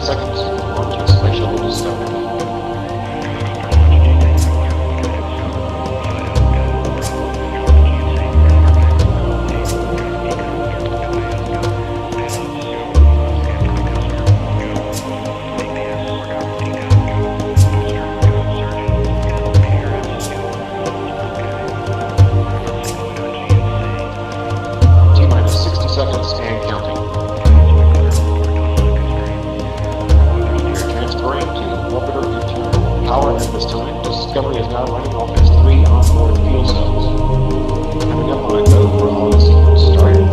30 seconds. Launching Space Shuttle Discovery. T-minus 60 seconds and counting. Transferring to orbiter internal power at this time. Discovery is now running off its 3 onboard fuel cells. Coming up on a go for all the sequence started.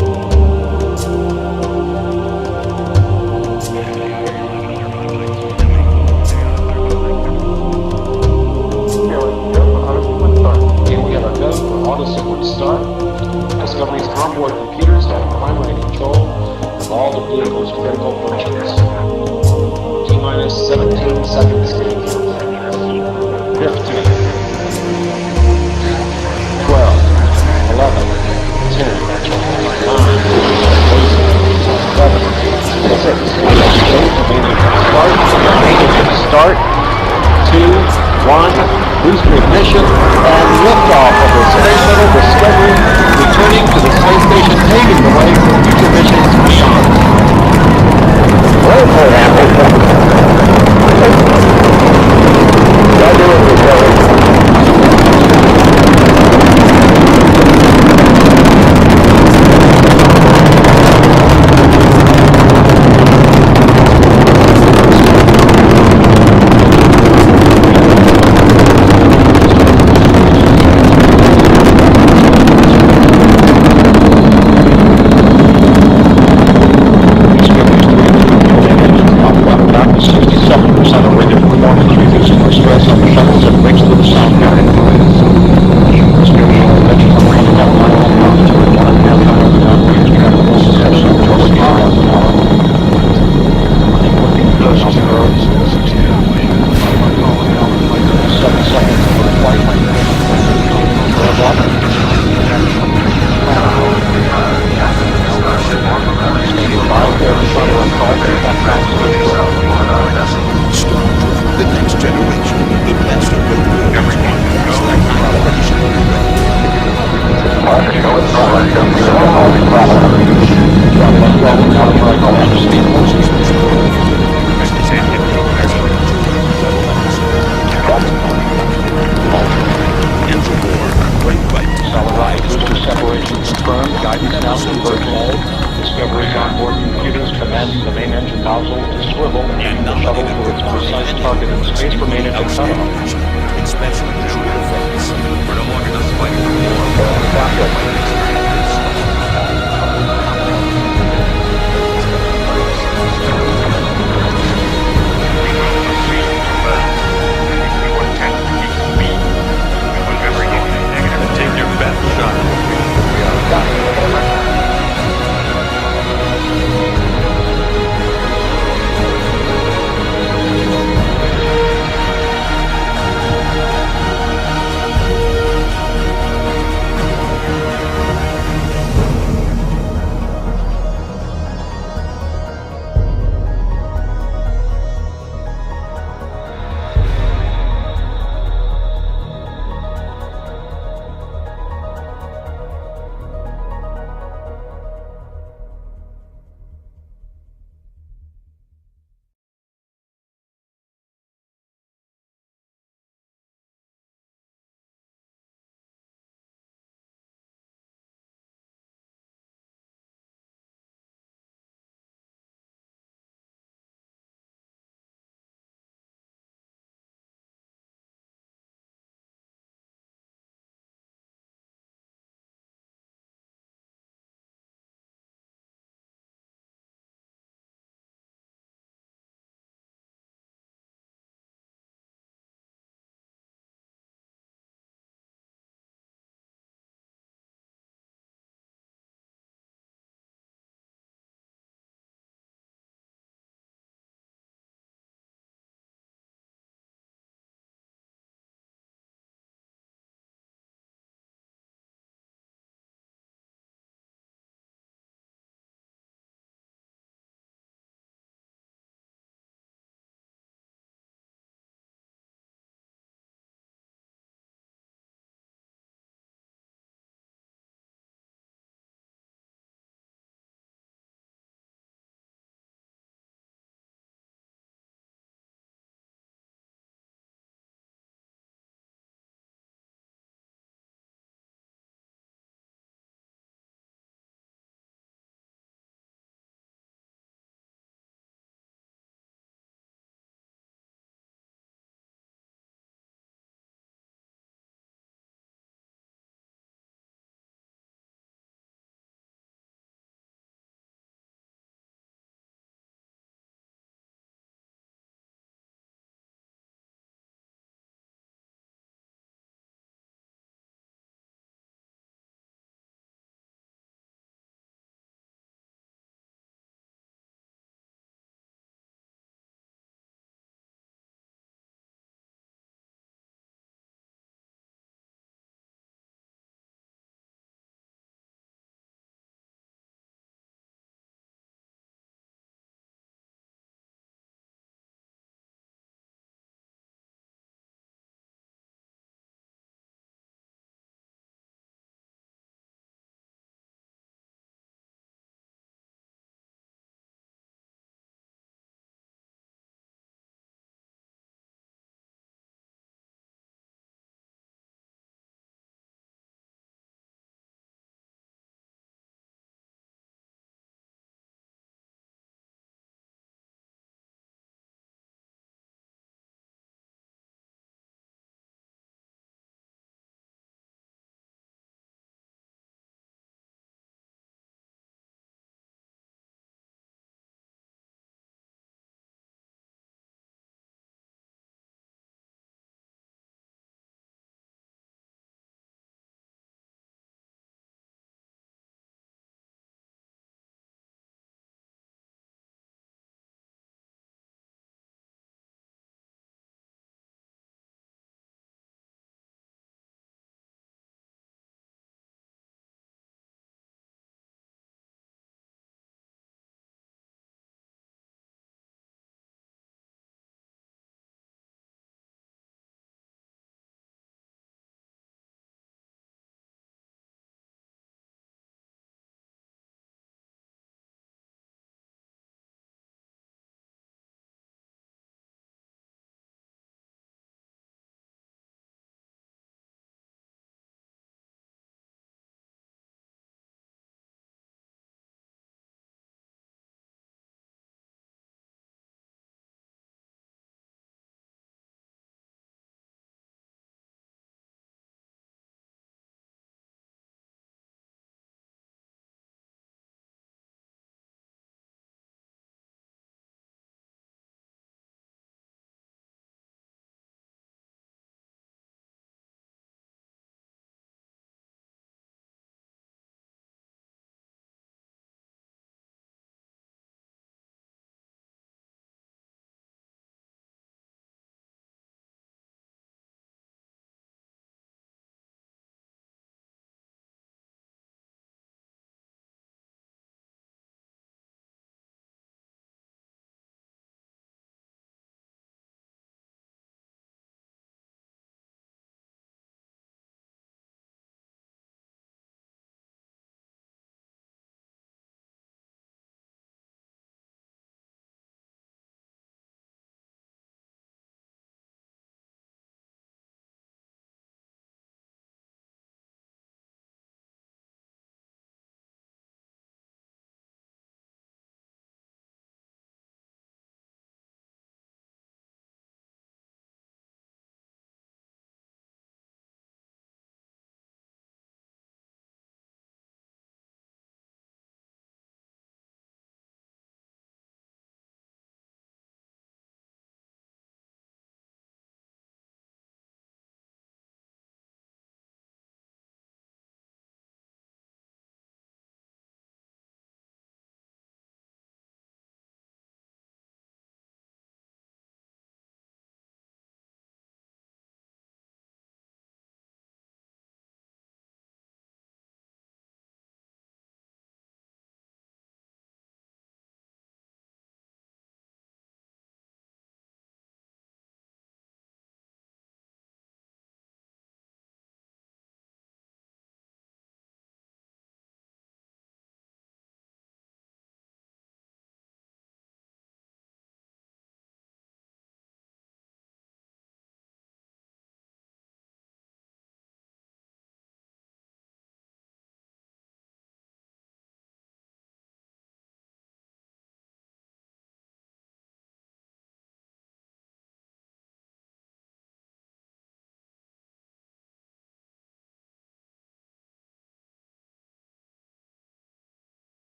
And we have a go for auto sequence start. Discovery's onboard computers have primary control of all the vehicle's critical functions. T-minus 17 seconds. 15, 12, 11, 10, 9, 8, 7, 6, 5, 4, 3, 2, 1, 0. Start. 2, 1, booster ignition, and liftoff of the Space Shuttle Discovery, returning to the space station, paving the way for future missions beyond. Discovery's onboard computers command the main engine nozzle to swivel and the shuttle to its precise target in space for main engine cutoff. Especially the true effects. We're no longer just fighting for war. Take your best shot.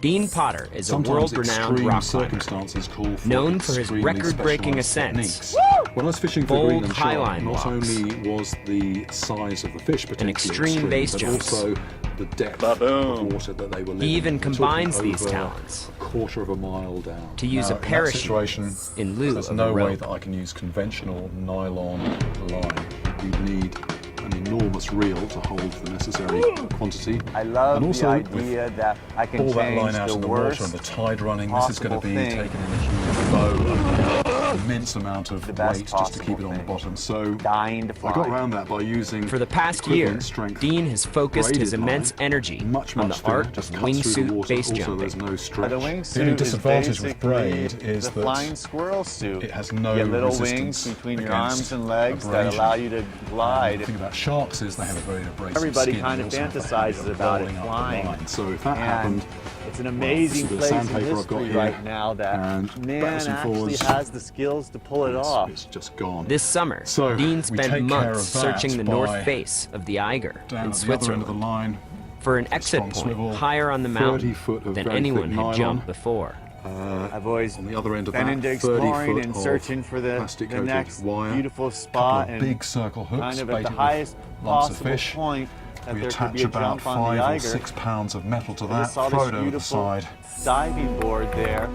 Dean Potter is a Sometimes world-renowned extreme rock climber, circumstances call for known for his extremely record-breaking specialised ascents. techniques. When I was fishing for Bold Greenland shark, highline not walks. only was the size of the fish potentially extreme base but jumps. also the depth Ba-boom. of water that they were living. He even We're talking combines these over talents a quarter of a mile down. to use Now, a in that parachute situation, in lieu there's of no a way rope. that I can use conventional nylon line. You'd need an enormous reel to hold the necessary quantity. I love and also, the idea that I can all that change line out the in the water worst and the tide running, this is going to be possible taken thing. in a huge bow, an immense amount of The best weight just to keep it possible on the thing. bottom. So dying to I fly. got around that by using For the past year, equivalent strength Dean has focused his braided immense line, energy much, on much the art thinner, just of cuts through the wingsuit water. base Also, there's jumping. no stretch. The wingsuit The only is disadvantage with braid basically is the that flying squirrel suit. it has no You get little resistance wings between your against arms and legs that abrasion. allow you to The glide. thing about sharks is they have a very abrasive Everybody skin. kind They of also have the fantasizes habit of about it rolling up the flying. line. So if that And happened, it's an amazing this is the place in sandpaper I've got history here, right now that and man backwards and actually forwards, has the skills to pull it off. it's just gone. This summer, So, Dean we spent take care months of that searching the by north face of the Eiger down in at the other end of the Switzerland line, for an exit strong point swivel, higher on the 30 mountain foot of than very anyone thick had nylon. jumped before. I've always on the other end of been that, into 30 exploring foot and of searching for the plastic-coated next wire, beautiful couple spot of and big circle hooks kind of at baited the with highest lumps of possible fish. point that We there could be attach a about jump on the 5 or Eiger. 6 pounds of metal to I that, just saw throw this it over the beautiful side. diving board there.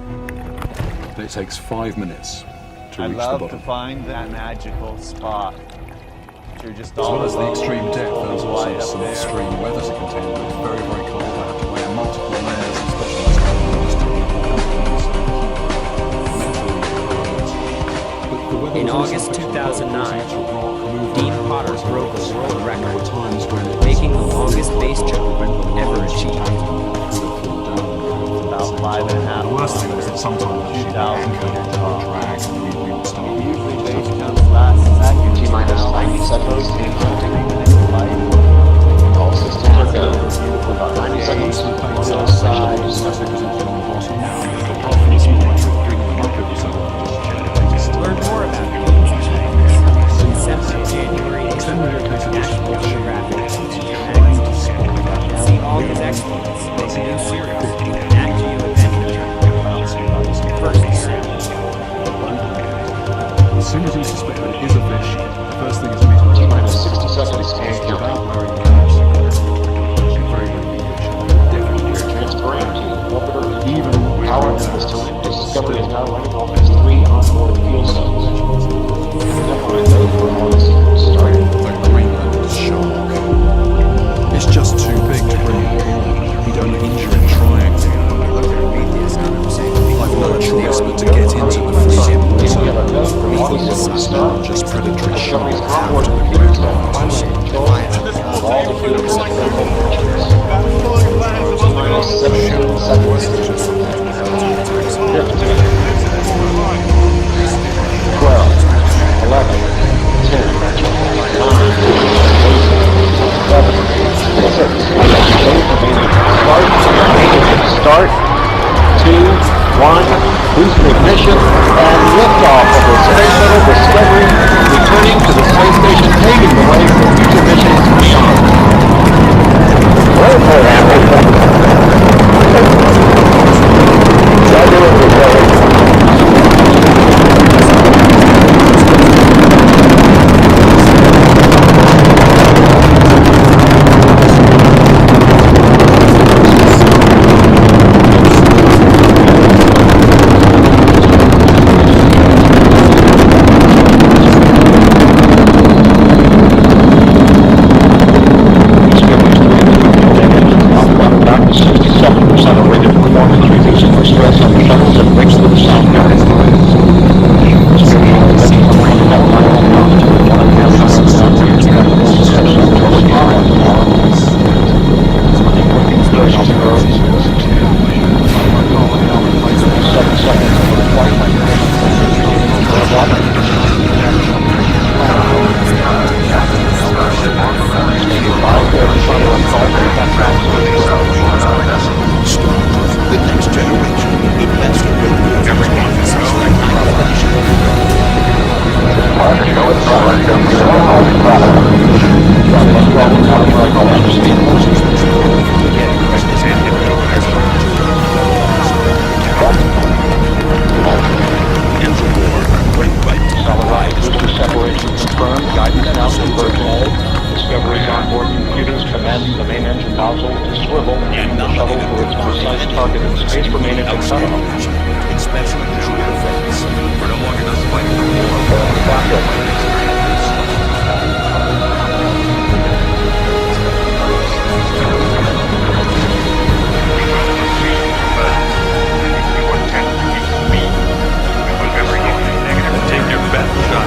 It takes 5 minutes to I reach the love bottom. to find that magical spot. You're just As well as the alone, extreme depth, there's wide also up some there. extreme weather to contend with. It's very, very cold. I have to wear multiple layers of specialized clothing just to keep mentally. In August 2009, Dean Potter broke a world record, making the longest base jump ever achieved. About 5.5 The worst thing is that sometimes the 2,000 meter drop. drag and we would start Usually base jumps last seconds. T-minus 90 seconds in counting. All systems are go. About 90 seconds. On the side. Learn more about Dean's achievements in 7th January National Geographic magazine. See all his exploits in the new series, Nat Geo Adventure. First series. As soon as you suspect that it is a fish, the first thing is for me to T-minus 60 Discovery's onboard computers command the main engine nozzle to swivel and the shuttle to its precise target in space for main engine cutoff. Inspection of computer effects. We're no longer just fighting for war. Take your best shot.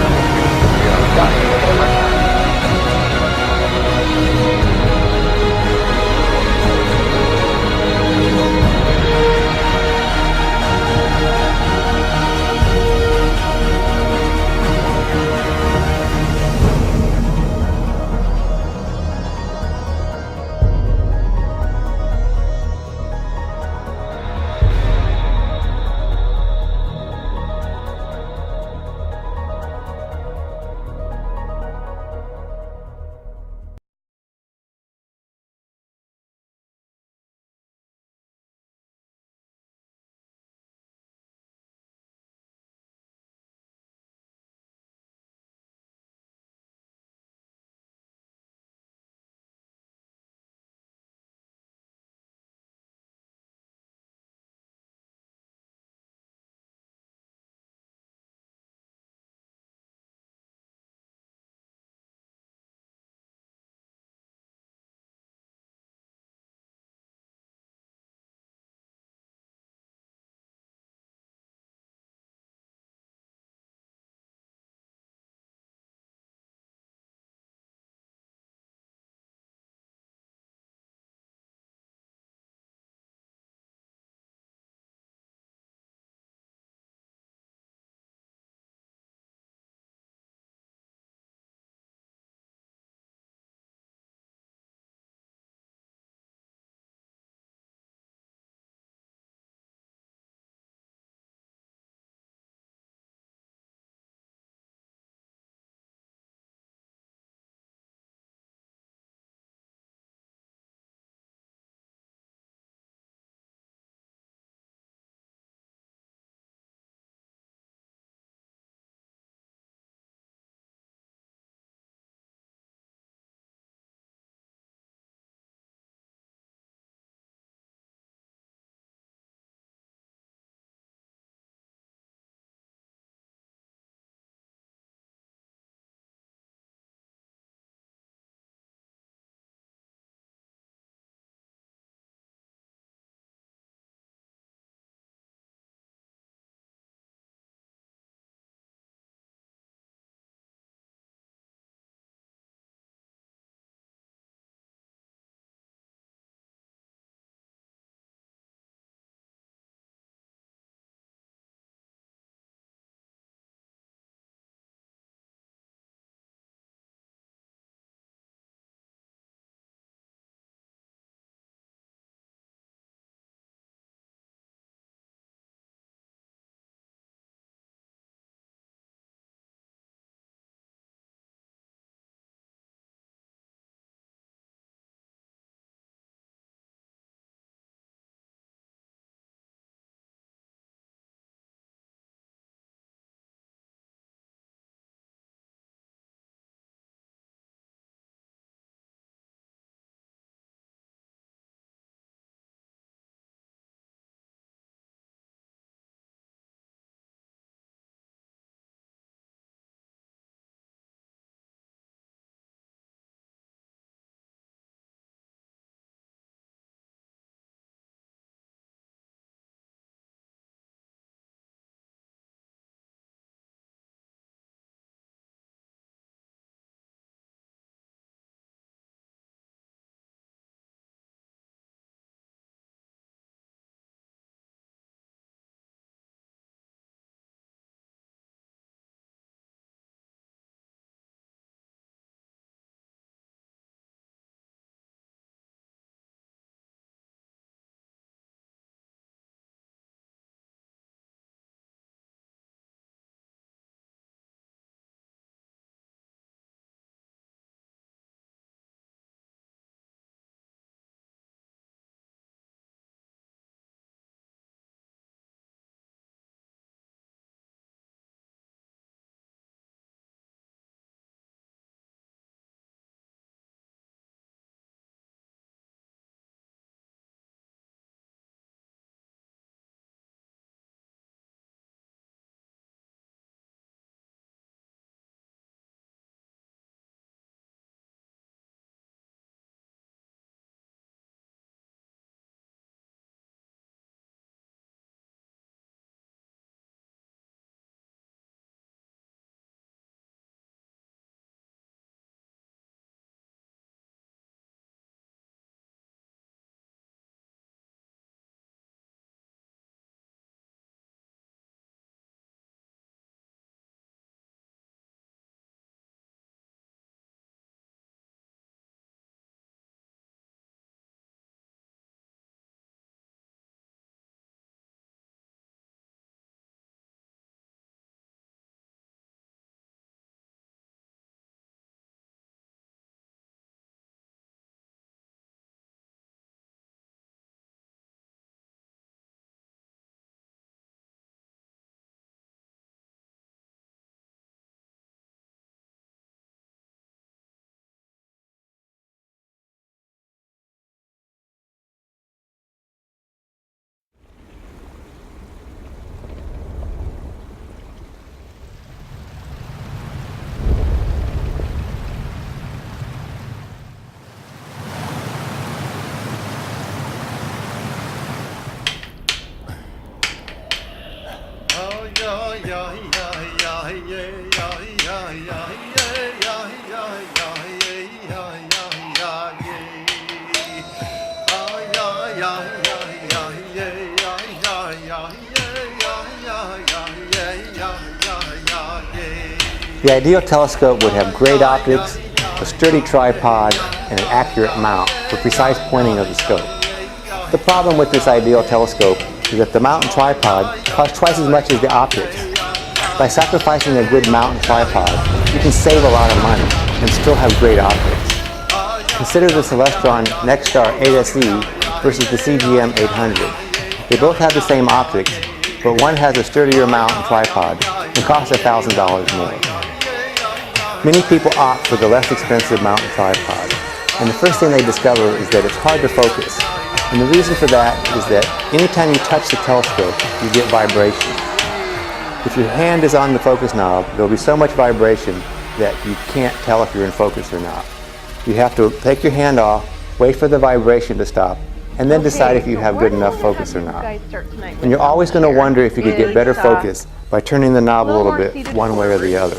The ideal telescope would have great optics, a sturdy tripod, and an accurate mount for precise pointing of the scope. The problem with this ideal telescope is that the mount and tripod cost twice as much as the optics. By sacrificing a good mount and tripod, you can save a lot of money and still have great optics. Consider the Celestron Nexstar 8SE versus the CGM 800. They both have the same optics, but one has a sturdier mount and tripod and costs $1,000 more. Many people opt for the less expensive mount and tripod, and the first thing they discover is that it's hard to focus. And the reason for that is that anytime you touch the telescope, you get vibration. If your hand is on the focus knob, there will be so much vibration that you can't tell if you're in focus or not. You have to take your hand off, wait for the vibration to stop, and then decide if you have good enough focus or not. And you're always going to wonder if you could get better focus by turning the knob a little bit one way or the other.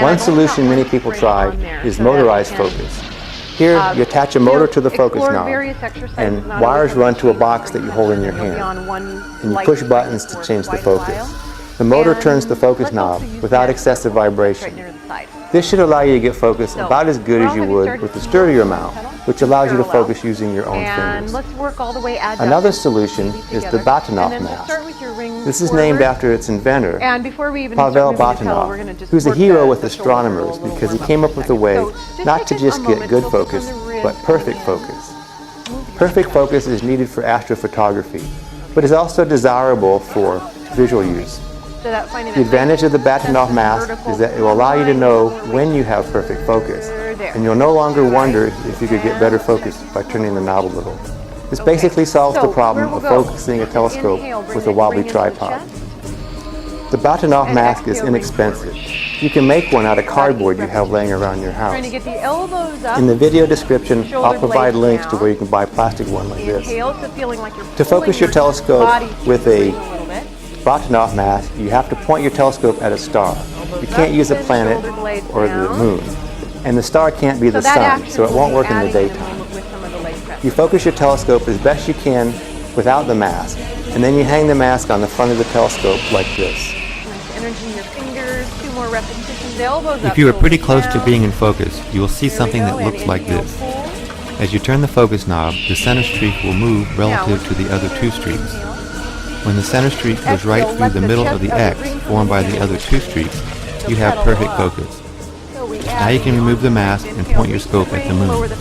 One solution many people try is motorized focus. Here, you attach a motor to the focus knob, and wires run to a box that you hold in your hand, and you push buttons to change the focus. The motor turns the focus knob without excessive vibration. This should allow you to get focus about as good as you would with the sturdier mount, which allows you to focus using your own fingers. Another solution is the Batonov mask. This is named after its inventor, Pavel Batonov, who's a hero with astronomers because he came up with a way not to just get good focus, but perfect focus. Perfect focus is needed for astrophotography, but is also desirable for visual use. The advantage of the Batonov mask is that it will allow you to know when you have perfect focus, and you'll no longer wonder if you could get better focus by turning the knob a little. This basically solves the problem of focusing a telescope with a wobbly tripod. The Batonov mask is inexpensive. You can make one out of cardboard you have laying around your house. In the video description, I'll provide links to where you can buy a plastic one like this. To focus your telescope with a Batonov mask, you have to point your telescope at a star. You can't use a planet or the moon. And the star can't be the sun, so it won't work in the daytime. You focus your telescope as best you can without the mask, and then you hang the mask on the front of the telescope like this. If you are pretty close to being in focus, you will see something that looks like this. As you turn the focus knob, the center streak will move relative to the other two streaks. When the center streak goes right through the middle of the X formed by the other two streaks, you have perfect focus. Now you can remove the mask and point your scope at the moon.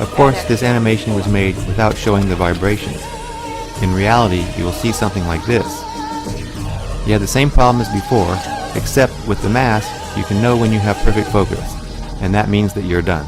Of course, this animation was made without showing the vibrations. In reality, you will see something like this. You have the same problem as before, except with the mask, you can know when you have perfect focus, and that means that you're done.